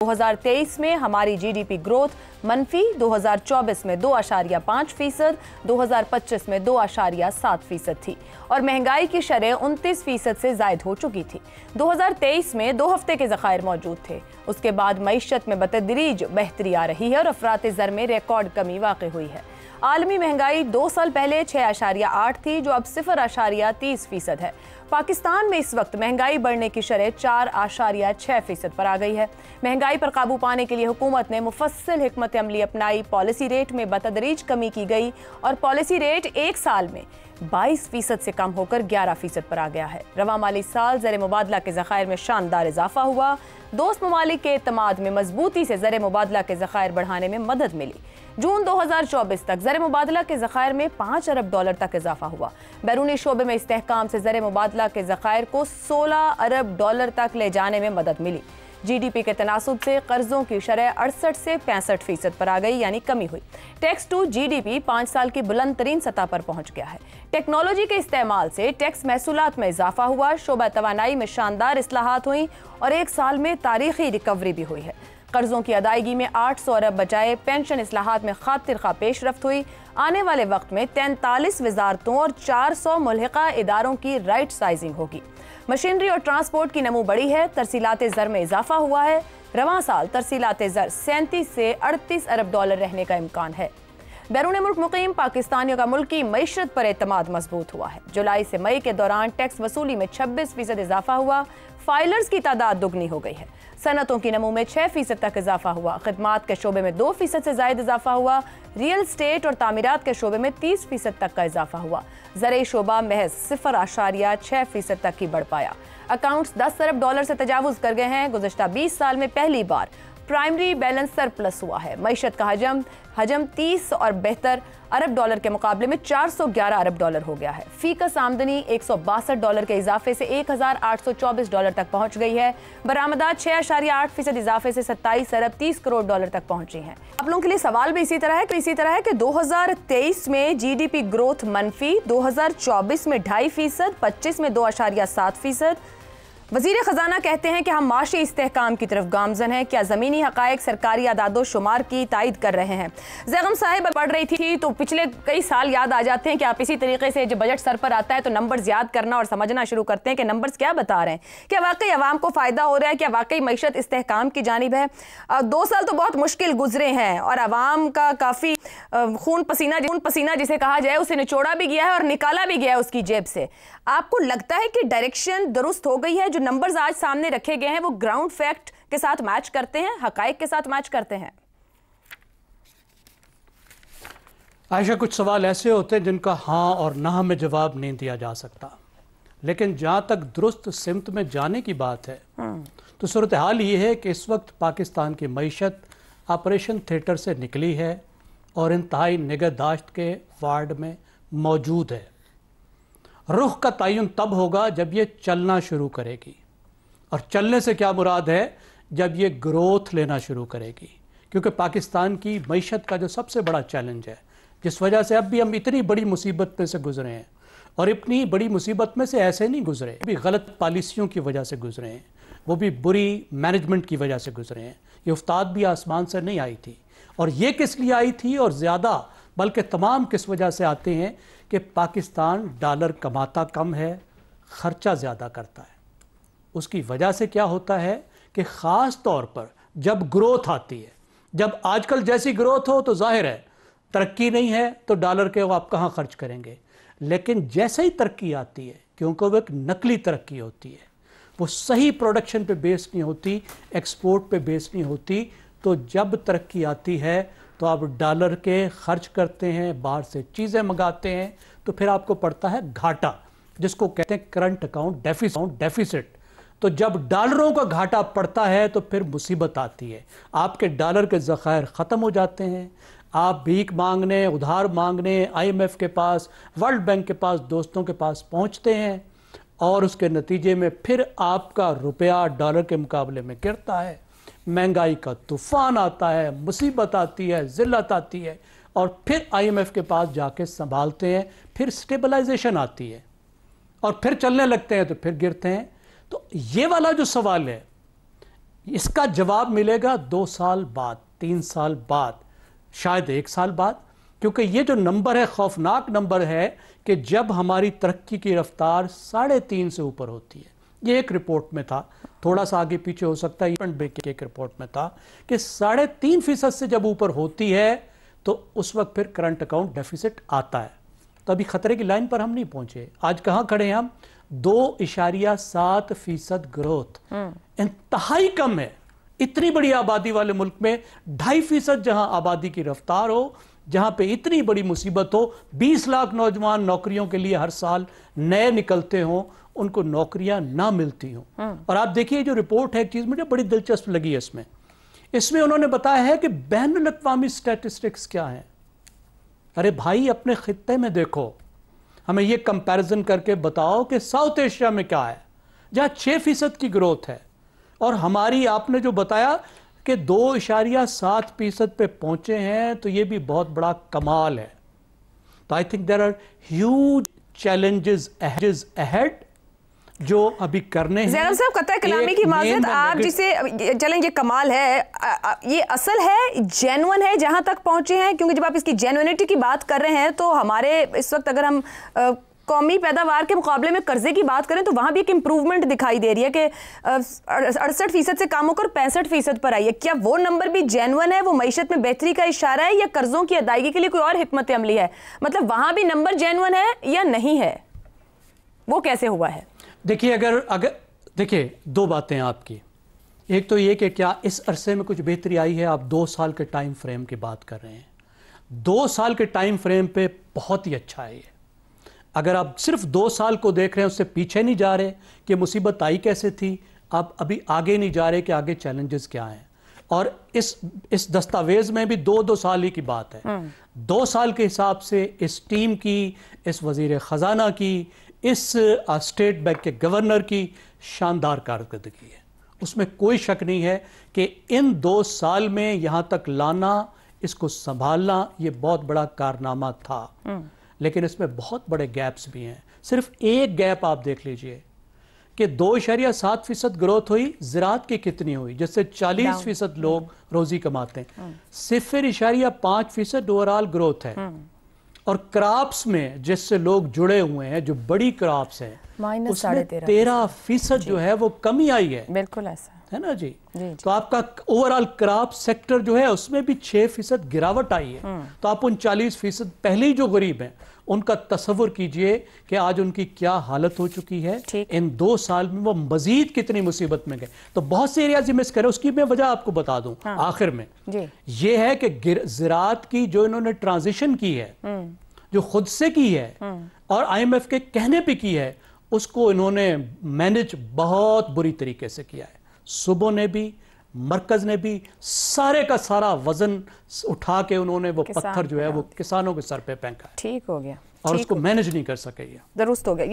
2023 में हमारी GDP growth मनफी, 2024 में 2.5%, 2025 में 2.7% थी और महंगाई की शरह 29% से जायद हो चुकी थी। 2023 में 2 हफ्ते के ज़खायर मौजूद थे। उसके बाद मईशत में बतदरीज बेहतरी आ रही है और अफरात ज़र में रिकॉर्ड कमी वाक़ई हुई है। आलमी महंगाई 2 साल पहले 6.8 थी, जो अब 0.30% है। पाकिस्तान में इस वक्त महंगाई बढ़ने की शरह 4.6% पर आ गई है। महंगाई पर काबू पाने के लिए हुकूमत ने मुफस्सिल हिकमत अमली अपनाई। पॉलिसी रेट में बतदरीज कमी की गई और पॉलिसी रेट एक साल में 22% से कम होकर 11% पर आ गया है। रवा माली साल ज़र मुबादला के ज़खायर में शानदार इजाफा हुआ। दोस्त ममालिक के एतमाद में मजबूती से ज़र मुबादला के ज़खायर बढ़ाने में मदद मिली। जून 2024 तक ज़र मुबादला के ज़खायर में $5 अरब तक इजाफा हुआ। बैरूनी शोबे में इस्तेहकाम से ज़र मुबादला के ज़खायर को $16 अरब तक ले जाने में मदद मिली। जीडीपी के तनासुब से कर्जों की शरह 68 से 65% पर आ गई, यानी कमी हुई। टैक्स टू जीडीपी 5 साल की बुलंद तरीन सतह पर पहुंच गया है। टेक्नोलॉजी के इस्तेमाल से टैक्स महसूलात में इजाफा हुआ। शोबा तवानाई में शानदार इस्लाहात हुई और एक साल में तारीखी रिकवरी भी हुई है। कर्जों की अदायगी में 800 अरब बचाए। पेंशन इस्लाहात में खातिर खा पेशरफ्त हुई। आने वाले वक्त में 43 वजारतों और 400 मुल्हिका इदारों की राइट साइजिंग होगी। मशीनरी और ट्रांसपोर्ट की नमू बढ़ी है। तरसीलात ज़र में इजाफा हुआ है। रवां साल तरसीलात ज़र 37 से 38 अरब रहने का इम्कान है। बैरून मुल्क मुकीम पाकिस्तानियों का मुल्की मईशत पर एतमाद मजबूत हुआ है। जुलाई से मई के दौरान टैक्स वसूली में 26% इजाफा हुआ। फाइलर्स की तादाद दुगनी हो गई है। सनतों की नमू में 6% तक इजाफा हुआ। खिदमात के शोबे में 2% से जायद इजाफा हुआ। रियल स्टेट और तामीरात के शोबे में 30% तक का इजाफा हुआ। ज़रई शोबा महज 0.6% तक ही बढ़ पाया। अकाउंट्स $10 अरब से तजावुज़ कर गए हैं। गुज़श्ता 20 साल में पहली बार प्राइमरी बैलेंस सरप्लस हुआ है। मईशत का हजम 30 और बेहतर $अरब के मुकाबले में $411 अरब हो गया है। फीकस आमदनी $162 के इजाफे से $1,824 तक पहुंच गई है। बरामदात 6.8% इजाफे से $27 अरब 30 करोड़ तक पहुंची हैं। आप लोगों के लिए सवाल भी इसी तरह है कि 2023 में जीडीपी ग्रोथ मनफी, 2024 में 2.5%, 25 में 2.7%। वज़ीर ख़जाना कहते हैं कि हम माशी इस्तेहकाम की तरफ गामज़न हैं। क्या ज़मीनी हक़ाइक़ सरकारी आदादो शुमार की तायद कर रहे हैं? ज़ैगम साहिब पढ़ रही थी तो पिछले कई साल याद आ जाते हैं कि आप इसी तरीके से जब बजट सर पर आता है तो नंबर्स याद करना और समझना शुरू करते हैं कि नंबर्स क्या बता रहे हैं। क्या वाकई आवाम को फ़ायदा हो रहा है? क्या वाकई मईशत इस्तेहकाम की जानिब है? 2 साल तो बहुत मुश्किल गुजरे हैं और आवाम का काफ़ी खून पसीना जिसे कहा जाए उसे निचोड़ा भी गया है और निकाला भी गया है उसकी जेब से। आपको लगता है कि डायरेक्शन दुरुस्त हो गई है? जो नंबर्स आज सामने रखे गए हैं वो ग्राउंड फैक्ट के साथ मैच करते हैं, हकाइक के साथ मैच करते हैं? आयशा, कुछ सवाल ऐसे होते हैं जिनका हाँ और ना में जवाब नहीं दिया जा सकता, लेकिन जहां तक दुरुस्त सिमत में जाने की बात है तो सूरत हाल ये है कि इस वक्त पाकिस्तान की मईशत ऑपरेशन थिएटर से निकली है और इंतहाई निगहदाश्त के वार्ड में मौजूद है। रुख का तयन तब होगा जब ये चलना शुरू करेगी, और चलने से क्या मुराद है, जब ये ग्रोथ लेना शुरू करेगी। क्योंकि पाकिस्तान की मईशत का जो सबसे बड़ा चैलेंज है, जिस वजह से अब भी हम इतनी बड़ी मुसीबत में से गुजरे हैं, और इतनी बड़ी मुसीबत में से ऐसे नहीं गुजरे, भी गलत पॉलिसियों की वजह से गुजरे हैं, वो भी बुरी मैनेजमेंट की वजह से गुजरे हैं। ये उफ्ताद भी आसमान से नहीं आई थी, और ये किस लिए आई थी, और ज़्यादा बल्कि तमाम किस वजह से आते हैं कि पाकिस्तान डॉलर कमाता कम है, ख़र्चा ज़्यादा करता है। उसकी वजह से क्या होता है कि ख़ास तौर पर जब ग्रोथ आती है, जब आजकल जैसी ग्रोथ हो तो जाहिर है तरक्की नहीं है तो डॉलर के आप कहाँ खर्च करेंगे, लेकिन जैसे ही तरक्की आती है, क्योंकि वो एक नकली तरक्की होती है, वो सही प्रोडक्शन पे बेस नहीं होती, एक्सपोर्ट पे बेस नहीं होती, तो जब तरक्की आती है तो आप डॉलर के खर्च करते हैं, बाहर से चीज़ें मंगाते हैं, तो फिर आपको पड़ता है घाटा, जिसको कहते हैं करंट अकाउंट डेफिसिट। तो जब डॉलरों का घाटा पड़ता है तो फिर मुसीबत आती है। आपके डॉलर के ज़खायर ख़त्म हो जाते हैं, आप भीख मांगने, उधार मांगने IMF के पास, वर्ल्ड बैंक के पास, दोस्तों के पास पहुंचते हैं, और उसके नतीजे में फिर आपका रुपया डॉलर के मुकाबले में गिरता है, महंगाई का तूफान आता है, मुसीबत आती है, ज़िल्लत आती है, और फिर IMF के पास जाके संभालते हैं, फिर स्टेबलाइजेशन आती है, और फिर चलने लगते हैं तो फिर गिरते हैं। तो ये वाला जो सवाल है, इसका जवाब मिलेगा 2 साल बाद, 3 साल बाद, शायद 1 साल बाद, क्योंकि ये जो नंबर है खौफनाक नंबर है कि जब हमारी तरक्की की रफ्तार 3.5 से ऊपर होती है। ये एक रिपोर्ट में था, थोड़ा सा आगे पीछे हो सकता है, एक रिपोर्ट में था कि 3.5% से जब ऊपर होती है तो उस वक्त फिर करंट अकाउंट डेफिसिट आता है। तो अभी खतरे की लाइन पर हम नहीं पहुंचे। आज कहां खड़े हैं हम? 2.7% ग्रोथ, इंतहाई कम है। इतनी बड़ी आबादी वाले मुल्क में 2.5% जहां आबादी की रफ्तार हो, जहां पे इतनी बड़ी मुसीबत हो, 20 लाख नौजवान नौकरियों के लिए हर साल नए निकलते हों, उनको नौकरियां ना मिलती हों। और आप देखिए जो रिपोर्ट है, एक चीज मुझे बड़ी दिलचस्प लगी है इसमें उन्होंने बताया है कि बैनुल अक़वामी स्टैटिस्टिक्स क्या है। अरे भाई, अपने खित्ते में देखो, हमें ये कंपैरिजन करके बताओ कि साउथ एशिया में क्या है जहां 6% की ग्रोथ है, और हमारी आपने जो बताया कि 2.7% पे पहुंचे हैं, तो ये भी बहुत बड़ा कमाल है। तो I think there are huge challenges ahead जो अभी करने हैं। ज़ैनब साहब, कतई कलामी की माज़रत, आप जिसे चलें ये कमाल है, ये असल है, जेन्युइन है जहां तक पहुंचे हैं? क्योंकि जब आप इसकी जेन्युइनिटी की बात कर रहे हैं तो हमारे इस वक्त अगर हम कौमी पैदावार के मुकाबले में कर्जे की बात करें तो वहां भी एक इंप्रूवमेंट दिखाई दे रही है कि 68% से कम होकर 65% पर आई है। क्या वो नंबर भी जेन्युइन है? वो मईशत में बेहतरी का इशारा है या कर्जों की अदायगी के लिए कोई और हिकमत अमली है? मतलब वहां भी नंबर जेन्युइन है या नहीं है? वो कैसे हुआ है? देखिए, अगर देखिए, 2 बातें आपकी। एक तो ये कि क्या इस अरसे में कुछ बेहतरी आई है? आप 2 साल के टाइम फ्रेम की बात कर रहे हैं। 2 साल के टाइम फ्रेम पे बहुत ही अच्छा है ये। अगर आप सिर्फ 2 साल को देख रहे हैं, उससे पीछे नहीं जा रहे कि मुसीबत आई कैसे थी, आप अभी आगे नहीं जा रहे कि आगे चैलेंजेस क्या हैं। और इस दस्तावेज में भी 2 साल ही की बात है। 2 साल के हिसाब से इस टीम की, इस वजीर खजाना की, इस स्टेट बैंक के गवर्नर की शानदार कारकर्दगी है। उसमें कोई शक नहीं है कि इन 2 साल में यहां तक लाना, इसको संभालना, ये बहुत बड़ा कारनामा था। लेकिन इसमें बहुत बड़े गैप्स भी हैं। सिर्फ एक गैप आप देख लीजिए कि 2.7% ग्रोथ हुई, ज़राअत की कितनी हुई, जिससे 40% लोग रोजी कमाते हैं। 0.5% ओवरऑल ग्रोथ है। और क्रॉप्स में जिससे लोग जुड़े हुए हैं, जो बड़ी क्रॉप्स हैं, उसमें 13% जो है वो कमी आई है। बिल्कुल ऐसा है ना जी। तो आपका ओवरऑल क्रॉप सेक्टर जो है उसमें भी 6% गिरावट आई है। तो आप उन 40% पहले ही जो गरीब हैं उनका तसव्वुर कीजिए कि आज उनकी क्या हालत हो चुकी है। इन 2 साल में वो मजीद कितनी मुसीबत में गए। तो बहुत से एरियाज मिस करे, उसकी मैं वजह आपको बता दूं। आखिर में ये है कि ज़राअत की जो इन्होंने ट्रांजिशन की है, जो खुद से की है और IMF के कहने पे की है, उसको इन्होंने मैनेज बहुत बुरी तरीके से किया है। सूबों ने भी, मरकज ने भी सारे का सारा वजन उठा के उन्होंने वो पत्थर जो है वो किसानों के सर पे फेंका है। ठीक हो गया। और उसको मैनेज नहीं कर सके। दुरुस्त हो गया।